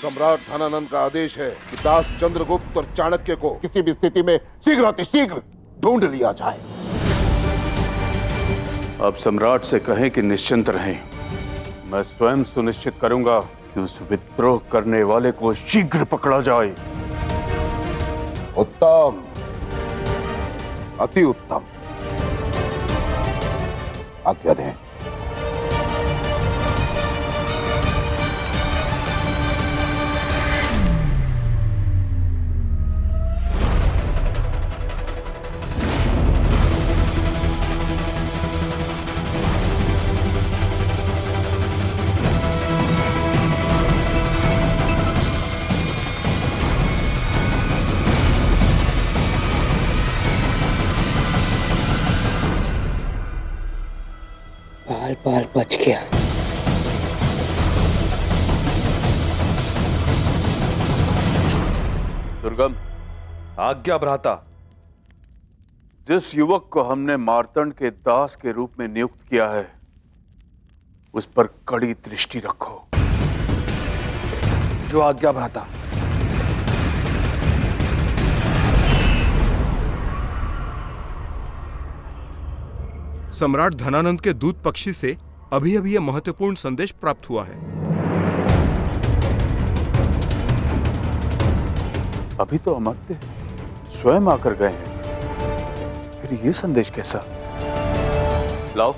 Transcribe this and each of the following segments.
सम्राट धनानंद का आदेश है कि दास चंद्रगुप्त और चाणक्य को किसी भी स्थिति में शीघ्र ढूंढ लिया जाए। अब सम्राट से कहें कि निश्चिंत रहें। मैं स्वयं सुनिश्चित करूंगा कि उस विद्रोह करने वाले को शीघ्र पकड़ा जाए। उत्तम, अति उत्तम। आज्ञा दें। बाल बच गया। दुर्गम, आज्ञा भ्राता। जिस युवक को हमने मार्तंड के दास के रूप में नियुक्त किया है, उस पर कड़ी दृष्टि रखो। जो आज्ञा भ्राता। सम्राट धनानंद के दूत पक्षी से अभी अभी यह महत्वपूर्ण संदेश प्राप्त हुआ है। अभी तो अमात्य स्वयं आकर गए हैं, फिर ये संदेश कैसा? लाओ।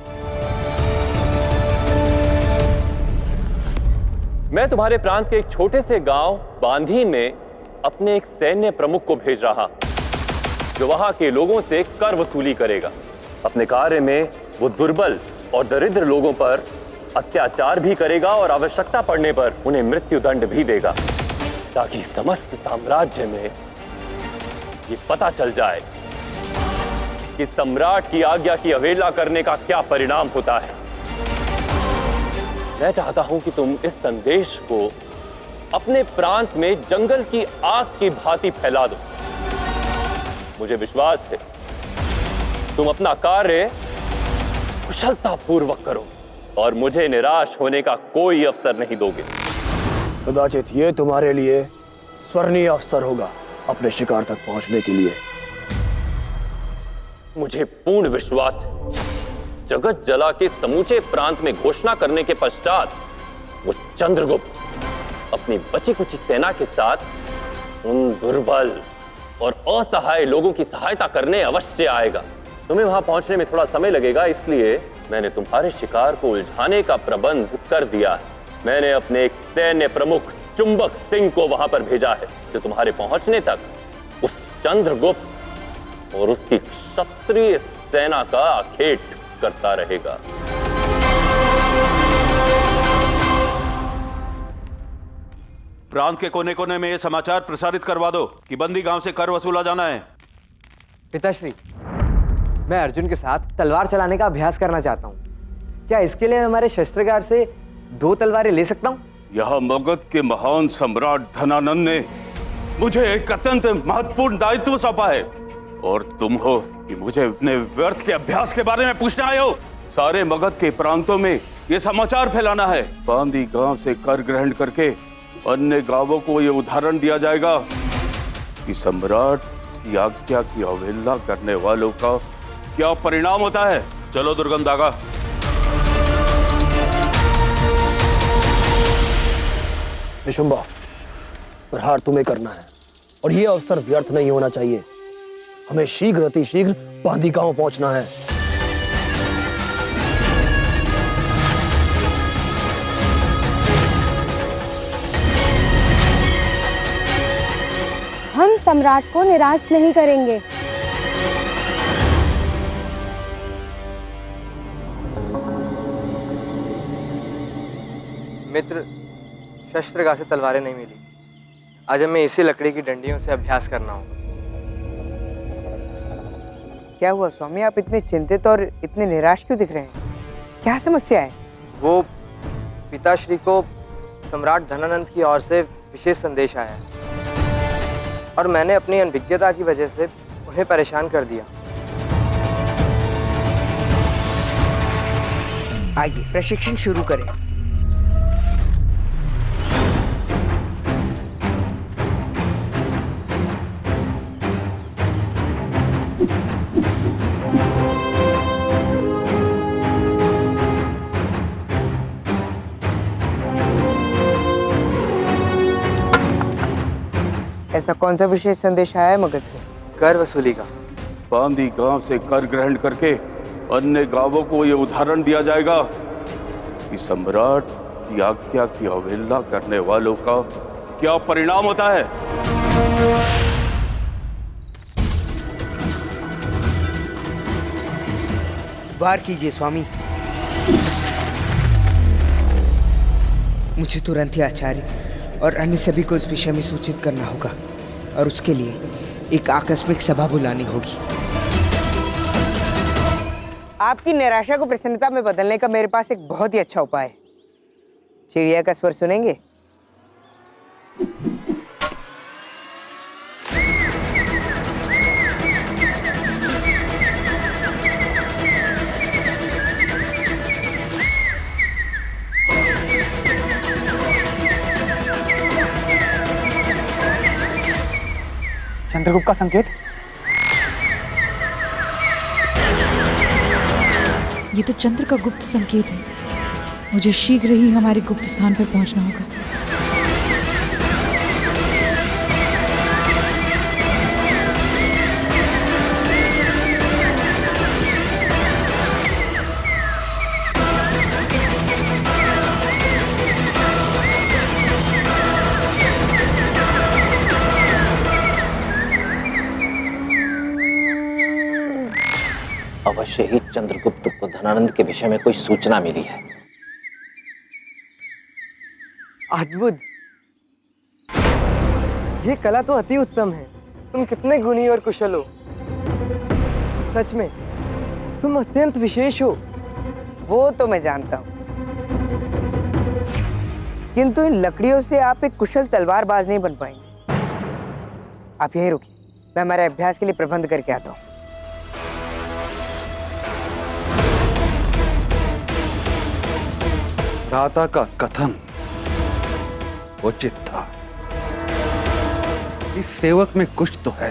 मैं तुम्हारे प्रांत के एक छोटे से गांव बांधी में अपने एक सैन्य प्रमुख को भेज रहा, जो वहां के लोगों से कर वसूली करेगा। अपने कार्य में वो दुर्बल और दरिद्र लोगों पर अत्याचार भी करेगा और आवश्यकता पड़ने पर उन्हें मृत्यु दंड भी देगा, ताकि समस्त साम्राज्य में ये पता चल जाए कि सम्राट की आज्ञा की अवहेलना करने का क्या परिणाम होता है। मैं चाहता हूं कि तुम इस संदेश को अपने प्रांत में जंगल की आग की भांति फैला दो। मुझे विश्वास है तुम अपना कार्य कुशलतापूर्वक करो और मुझे निराश होने का कोई अवसर नहीं दोगे। कदाचित ये तुम्हारे लिए स्वर्णीय अवसर होगा अपने शिकार तक पहुंचने के लिए। मुझे पूर्ण विश्वास है जगत जला के समूचे प्रांत में घोषणा करने के पश्चात वो चंद्रगुप्त अपनी बची कुची सेना के साथ उन दुर्बल और असहाय लोगों की सहायता करने अवश्य आएगा। तुम्हें वहां पहुंचने में थोड़ा समय लगेगा, इसलिए मैंने तुम्हारे शिकार को उलझाने का प्रबंध कर दिया है। मैंने अपने एक सैन्य प्रमुख चुंबक सिंह को वहां पर भेजा है, जो तुम्हारे पहुंचने तक उस चंद्रगुप्त और उसकी क्षत्रिय सेना का आखेट करता रहेगा। प्रांत के कोने कोने में यह समाचार प्रसारित करवा दो कि बंदी गांव से कर वसूला जाना है। पिताश्री, मैं अर्जुन के साथ तलवार चलाने का अभ्यास करना चाहता हूँ। क्या इसके लिए हमारे शस्त्रागार से 2 तलवारें ले सकता हूँ? यह मगध के महान सम्राट धनानंद ने मुझे एक अत्यंत महत्वपूर्ण दायित्व सौंपा है, और तुम हो कि मुझे अपने व्यर्थ के अभ्यास के बारे में पूछने आए हो। सारे मगध के प्रांतों में यह समाचार फैलाना है। बांदी गांव से कर ग्रहण करके अन्य गांवों को यह उदाहरण दिया जाएगा कि सम्राट की आज्ञा की अवहेलना करने वालों का क्या परिणाम होता है। चलो दुर्गम दागा। निशुंभा, प्रहार तुम्हें करना है और यह अवसर व्यर्थ नहीं होना चाहिए। हमें शीघ्र अतिशीघ्र बांदी गांव पहुंचना है। हम सम्राट को निराश नहीं करेंगे। मित्र, शस्त्रगार से तलवारें नहीं मिली। आज हमें इसी लकड़ी की डंडियों से अभ्यास करना होगा। क्या हुआ स्वामी, आप इतने चिंतित और इतने निराश क्यों दिख रहे हैं? क्या समस्या है? वो पिताश्री को सम्राट धनानंद की ओर से विशेष संदेश आया है और मैंने अपनी अनभिज्ञता की वजह से उन्हें परेशान कर दिया। आइए प्रशिक्षण शुरू करें। ऐसा कौन सा विशेष संदेश आया है मगध से? कर वसूली का। बांदी गांव से कर ग्रहण करके अन्य गांवों को यह उदाहरण दिया जाएगा कि सम्राट की आज्ञा की अवहेलना करने वालों का क्या परिणाम होता है। वार कीजिए स्वामी। मुझे तुरंत ही आचार्य और अन्य सभी को इस विषय में सूचित करना होगा और उसके लिए एक आकस्मिक सभा बुलानी होगी। आपकी निराशा को प्रसन्नता में बदलने का मेरे पास एक बहुत ही अच्छा उपाय है। चिड़िया का स्वर सुनेंगे? चंद्रगुप्त का संकेत। ये तो चंद्र का गुप्त संकेत है। मुझे शीघ्र ही हमारे गुप्त स्थान पर पहुंचना होगा। अवश्य ही चंद्रगुप्त को धनानंद के विषय में कोई सूचना मिली है। अद्भुत। ये कला तो अति उत्तम है। तुम कितने गुणी और कुशल हो। सच में तुम अत्यंत विशेष हो। वो तो मैं जानता हूँ, किंतु इन लकड़ियों से आप एक कुशल तलवारबाज नहीं बन पाएंगे। आप यहीं रुकिए, मैं हमारे अभ्यास के लिए प्रबंध करके आता हूँ। भ्राता का कथन उचित था। इस सेवक में कुछ तो है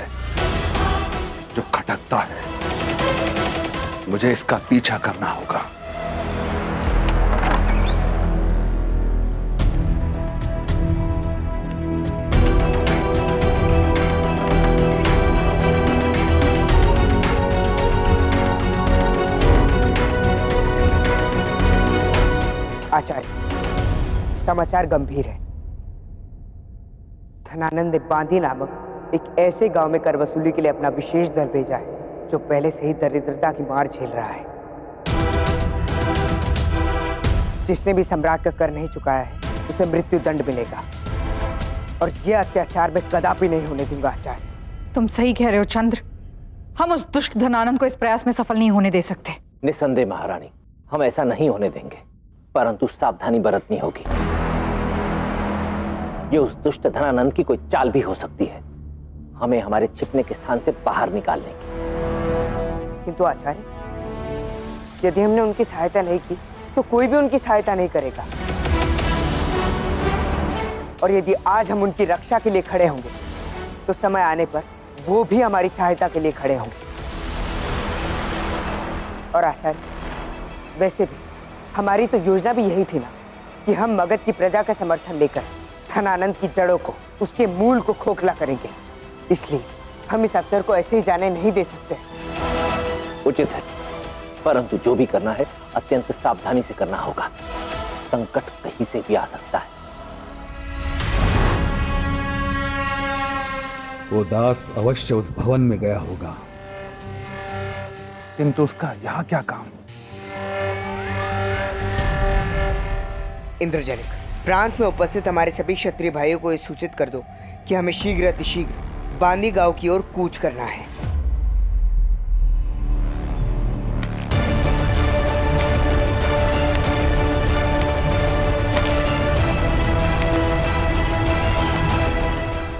जो खटकता है। मुझे इसका पीछा करना होगा। आचार्य, समाचार गंभीर है। धनानंद ने बांदी नामक एक ऐसे गांव में कर वसूली के लिए अपना विशेष दल भेजा है जो पहले से ही दरिद्रता की मार झेल रहा है। जिसने भी सम्राट का कर नहीं चुकाया है उसे मृत्यु दंड मिलेगा और यह अत्याचार मैं कदापि नहीं होने दूंगा। आचार्य, तुम सही कह रहे हो चंद्र। हम उस दुष्ट धनानंद को इस प्रयास में सफल नहीं होने दे सकते। निसंदेह महारानी, हम ऐसा नहीं होने देंगे, परंतु सावधानी बरतनी होगी। ये उस दुष्ट धनानंद की कोई चाल भी हो सकती है, हमें हमारे छिपने के स्थान से बाहर निकालने की। किंतु आचार्य, यदि हमने उनकी सहायता नहीं की तो कोई भी उनकी सहायता नहीं करेगा। और यदि आज हम उनकी रक्षा के लिए खड़े होंगे तो समय आने पर वो भी हमारी सहायता के लिए खड़े होंगे। और आचार्य, वैसे भी हमारी तो योजना भी यही थी ना कि हम मगध की प्रजा का समर्थन लेकर धनानंद की जड़ों को, उसके मूल को खोखला करेंगे। इसलिए हम इस अवसर को ऐसे ही जाने नहीं दे सकते। उचित है, परंतु जो भी करना है अत्यंत सावधानी से करना होगा। संकट कहीं से भी आ सकता है। वो दास अवश्य उस भवन में गया होगा, किंतु उसका यहाँ क्या काम? इंद्रजनिक, प्रांत में उपस्थित हमारे सभी क्षत्रिय भाइयों को यह सूचित कर दो कि हमें शीघ्र अतिशीघ्र बांदी गांव की ओर कूच करना है।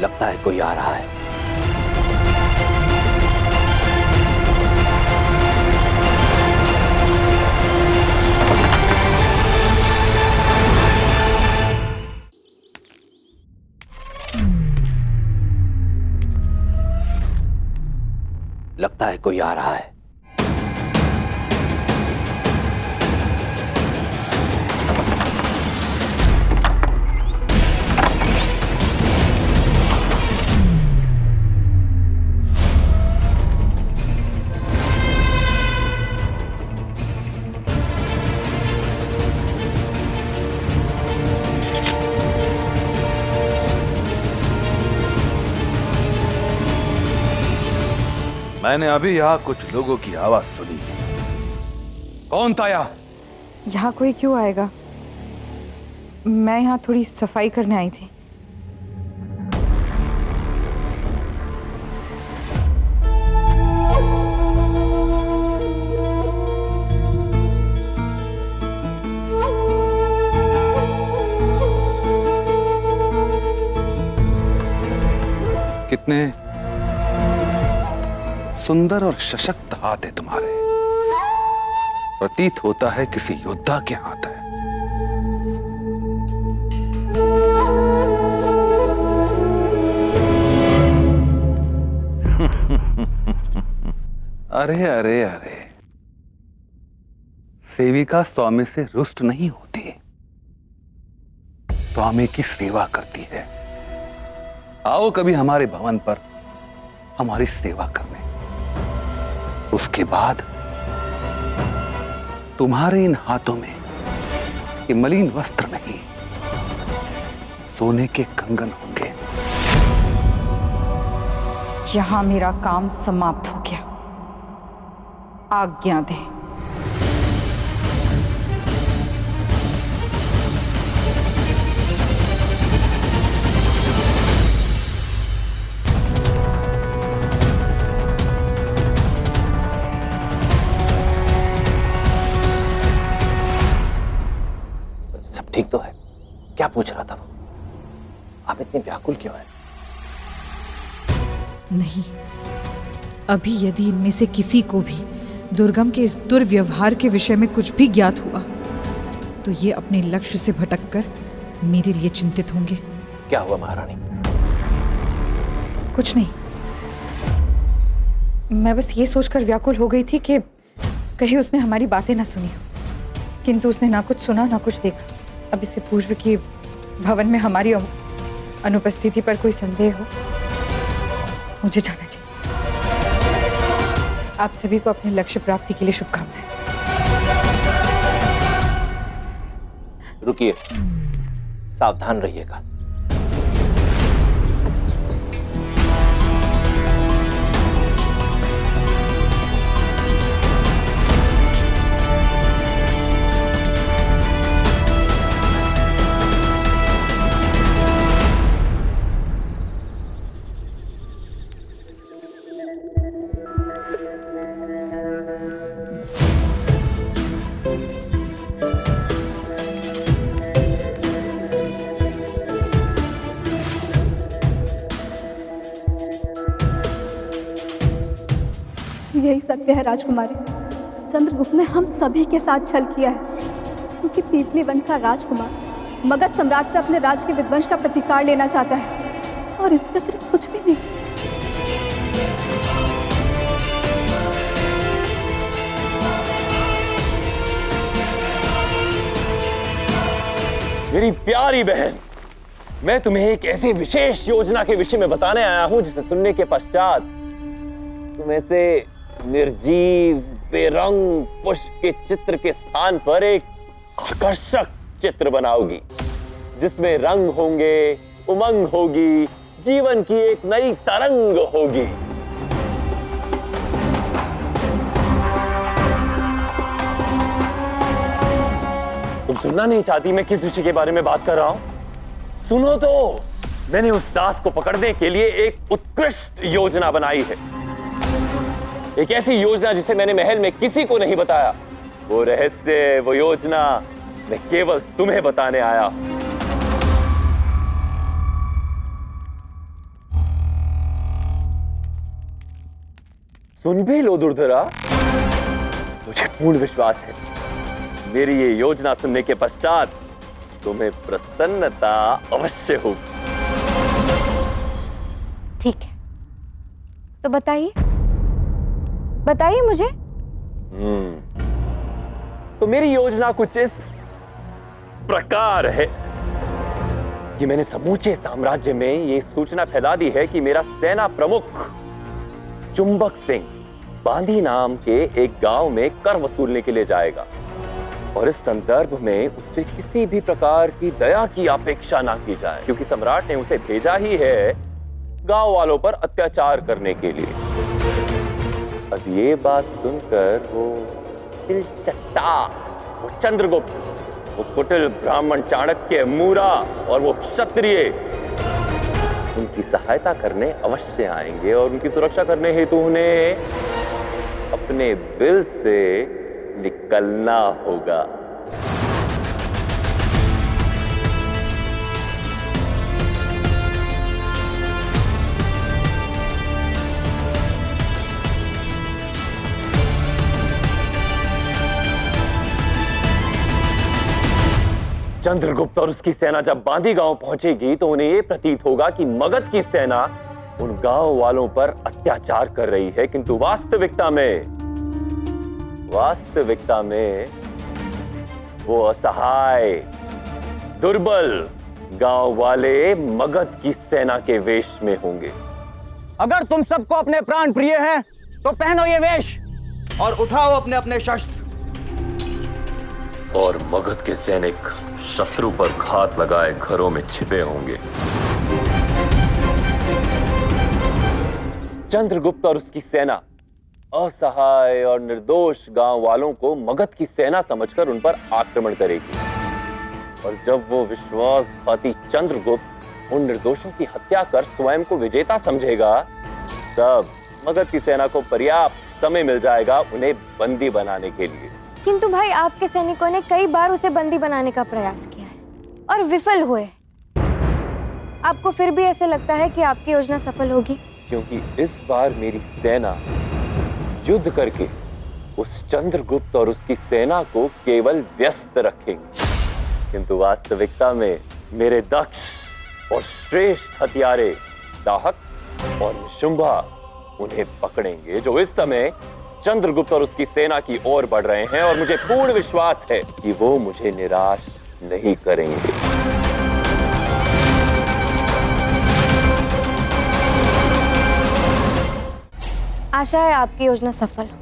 लगता है कोई आ रहा है। लगता है कोई आ रहा है। मैंने अभी यहाँ कुछ लोगों की आवाज सुनी। कौन था यहाँ? यहाँ कोई क्यों आएगा? मैं यहाँ थोड़ी सफाई करने आई थी। कितने सुंदर और सशक्त हाथ है तुम्हारे। प्रतीत होता है किसी योद्धा के हाथ है। अरे अरे अरे, सेविका स्वामी से रुष्ट नहीं होती, स्वामी की सेवा करती है। आओ कभी हमारे भवन पर हमारी सेवा करने। उसके बाद तुम्हारे इन हाथों में ये मलिन वस्त्र नहीं, सोने के कंगन होंगे। यहाँ मेरा काम समाप्त हो गया। आज्ञा दे। सब ठीक तो है? क्या पूछ रहा था वो? आप इतने व्याकुल क्यों हैं? नहीं, अभी यदि इनमें से किसी को भी दुर्गम के इस दुर्व्यवहार के विषय में कुछ भी ज्ञात हुआ तो ये अपने लक्ष्य से भटककर मेरे लिए चिंतित होंगे। क्या हुआ महारानी? कुछ नहीं, मैं बस ये सोचकर व्याकुल हो गई थी कि कहीं उसने हमारी बातें ना सुनी हो, किंतु उसने ना कुछ सुना ना कुछ देखा। अब इससे पूर्व कि भवन में हमारी अनुपस्थिति पर कोई संदेह हो, मुझे जाना चाहिए। आप सभी को अपने लक्ष्य प्राप्ति के लिए शुभकामनाएं। रुकिए, सावधान रहिएगा। यही सत्य है राजकुमारी, चंद्रगुप्त ने हम सभी के साथ छल किया है, क्योंकि पीपली वन का राजकुमार मगध सम्राट से अपने राज के विध्वंस का प्रतिकार लेना चाहता है, और इसके अतिरिक्त कुछ भी नहीं। मेरी प्यारी बहन, मैं तुम्हें एक ऐसी विशेष योजना के विषय में बताने आया हूं जिसे सुनने के पश्चात तुम ऐसे निर्जीव बेरंग पुष्प के चित्र के स्थान पर एक आकर्षक चित्र बनाओगी, जिसमें रंग होंगे, उमंग होगी, जीवन की एक नई तरंग होगी। तुम सुनना नहीं चाहती मैं किस विषय के बारे में बात कर रहा हूं? सुनो तो, मैंने उस दास को पकड़ने के लिए एक उत्कृष्ट योजना बनाई है। एक ऐसी योजना जिसे मैंने महल में किसी को नहीं बताया। वो रहस्य, वो योजना मैं केवल तुम्हें बताने आया हूं। सुन भी लो दुर्धरा, मुझे पूर्ण विश्वास है मेरी ये योजना सुनने के पश्चात तुम्हें प्रसन्नता अवश्य होगी। ठीक है, तो बताइए बताइए मुझे। तो मेरी योजना कुछ इस प्रकार है कि मैंने समूचे साम्राज्य में ये सूचना फैला दी है कि मेरा सेना प्रमुख चुंबक सिंह बांदी नाम के एक गांव में कर वसूलने के लिए जाएगा, और इस संदर्भ में उससे किसी भी प्रकार की दया की अपेक्षा ना की जाए, क्योंकि सम्राट ने उसे भेजा ही है गांव वालों पर अत्याचार करने के लिए। अब ये बात सुनकर वो दिलचट्टा, वो चंद्रगुप्त, वो कुटिल ब्राह्मण चाणक्य, मूरा और वो क्षत्रिय उनकी सहायता करने अवश्य आएंगे और उनकी सुरक्षा करने हेतु उन्हें अपने बिल से निकलना होगा। चंद्रगुप्त और उसकी सेना जब बांदी गांव पहुंचेगी तो उन्हें यह प्रतीत होगा कि मगध की सेना उन गांव वालों पर अत्याचार कर रही है, किंतु वास्तविकता में वो असहाय, दुर्बल गांव वाले मगध की सेना के वेश में होंगे। अगर तुम सबको अपने प्राण प्रिय हैं तो पहनो ये वेश और उठाओ अपने अपने शस्त्र। और मगध के सैनिक शत्रु पर घात लगाए घरों में छिपे होंगे। चंद्रगुप्त और उसकी सेना असहाय और निर्दोष गांव वालों को मगध की सेना समझकर उन पर आक्रमण करेगी और जब वो विश्वासघाती चंद्रगुप्त उन निर्दोषों की हत्या कर स्वयं को विजेता समझेगा, तब मगध की सेना को पर्याप्त समय मिल जाएगा उन्हें बंदी बनाने के लिए। किंतु भाई, आपके सैनिकों ने कई बार उसे बंदी बनाने का प्रयास किया है और विफल हुए। आपको फिर भी ऐसे लगता है कि आपकी योजना सफल होगी? क्योंकि इस बार मेरी सेना युद्ध करके उस चंद्रगुप्त और उसकी सेना को केवल व्यस्त रखेंगे, किंतु वास्तविकता में मेरे दक्ष और श्रेष्ठ हथियारे दाहक और निशुंभा उन्हें पकड़ेंगे, जो इस समय चंद्रगुप्त और उसकी सेना की ओर बढ़ रहे हैं और मुझे पूर्ण विश्वास है कि वो मुझे निराश नहीं करेंगे। आशा है आपकी योजना सफल हो।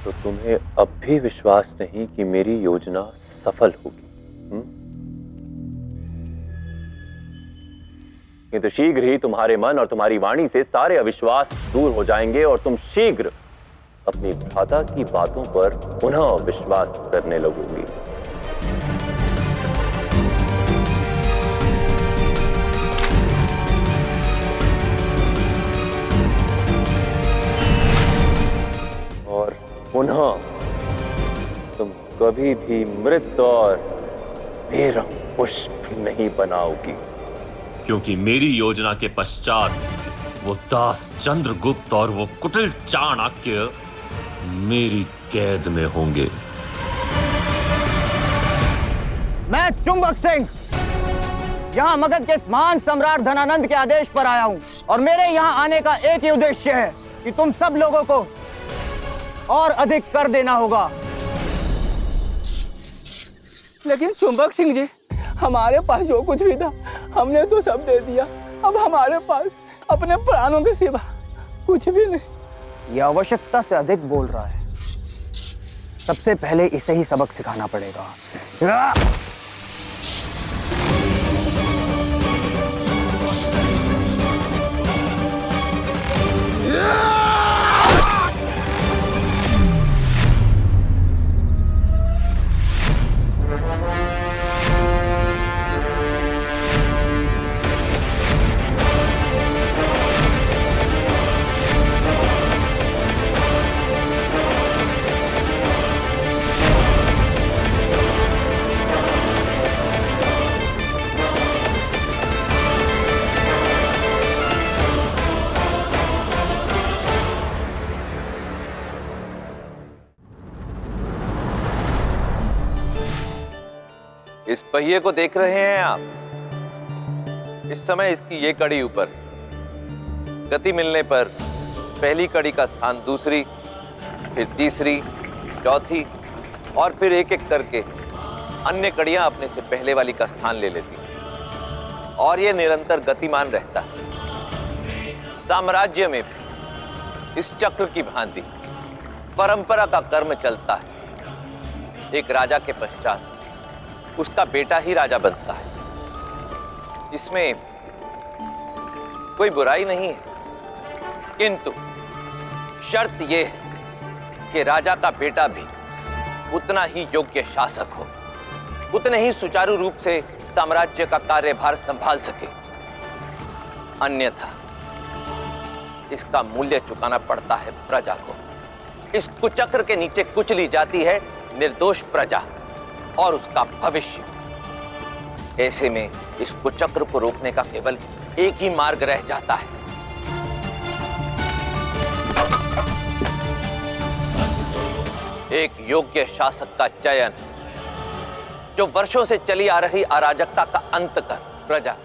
तो तुम्हें अब भी विश्वास नहीं कि मेरी योजना सफल होगी? किंतु शीघ्र ही तुम्हारे मन और तुम्हारी वाणी से सारे अविश्वास दूर हो जाएंगे और तुम शीघ्र अपनी भ्राता की बातों पर पुनः विश्वास करने लगोगी। और पुनः तुम कभी भी मृत और बेरंग पुष्प नहीं बनाओगी, क्योंकि मेरी योजना के पश्चात वो दास चंद्रगुप्त और वो कुटिल चाणक्य मेरी कैद में होंगे। मैं चुंबक सिंह यहाँ मगध के महान सम्राट धनानंद के आदेश पर आया हूँ और मेरे यहाँ आने का एक ही उद्देश्य है कि तुम सब लोगों को और अधिक कर देना होगा। लेकिन चुंबक सिंह जी, हमारे पास जो कुछ भी था हमने तो सब दे दिया। अब हमारे पास अपने प्राणों के सिवा कुछ भी नहीं। यह आवश्यकता से अधिक बोल रहा है। सबसे पहले इसे ही सबक सिखाना पड़ेगा। इस पहिए को देख रहे हैं आप? इस समय इसकी ये कड़ी ऊपर, गति मिलने पर पहली कड़ी का स्थान दूसरी, फिर तीसरी, चौथी और फिर एक एक करके अन्य कड़ियां अपने से पहले वाली का स्थान ले लेती और ये निरंतर गतिमान रहता है। साम्राज्य में भी इस चक्र की भांति परंपरा का कर्म चलता है। एक राजा के पश्चात उसका बेटा ही राजा बनता है। इसमें कोई बुराई नहीं है, किंतु शर्त यह है कि राजा का बेटा भी उतना ही योग्य शासक हो, उतने ही सुचारू रूप से साम्राज्य का कार्यभार संभाल सके। अन्यथा इसका मूल्य चुकाना पड़ता है प्रजा को। इस कुचक्र के नीचे कुचली जाती है निर्दोष प्रजा और उसका भविष्य। ऐसे में इस कुचक्र को रोकने का केवल एक ही मार्ग रह जाता है, एक योग्य शासक का चयन, जो वर्षों से चली आ रही अराजकता का अंत कर प्रजा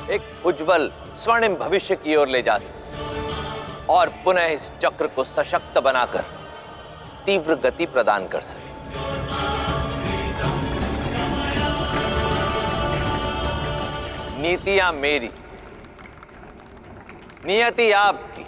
एक उज्जवल स्वर्णिम भविष्य की ओर ले जा सके और पुनः इस चक्र को सशक्त बनाकर तीव्र गति प्रदान कर सके। नीतियां मेरी, नियति आपकी,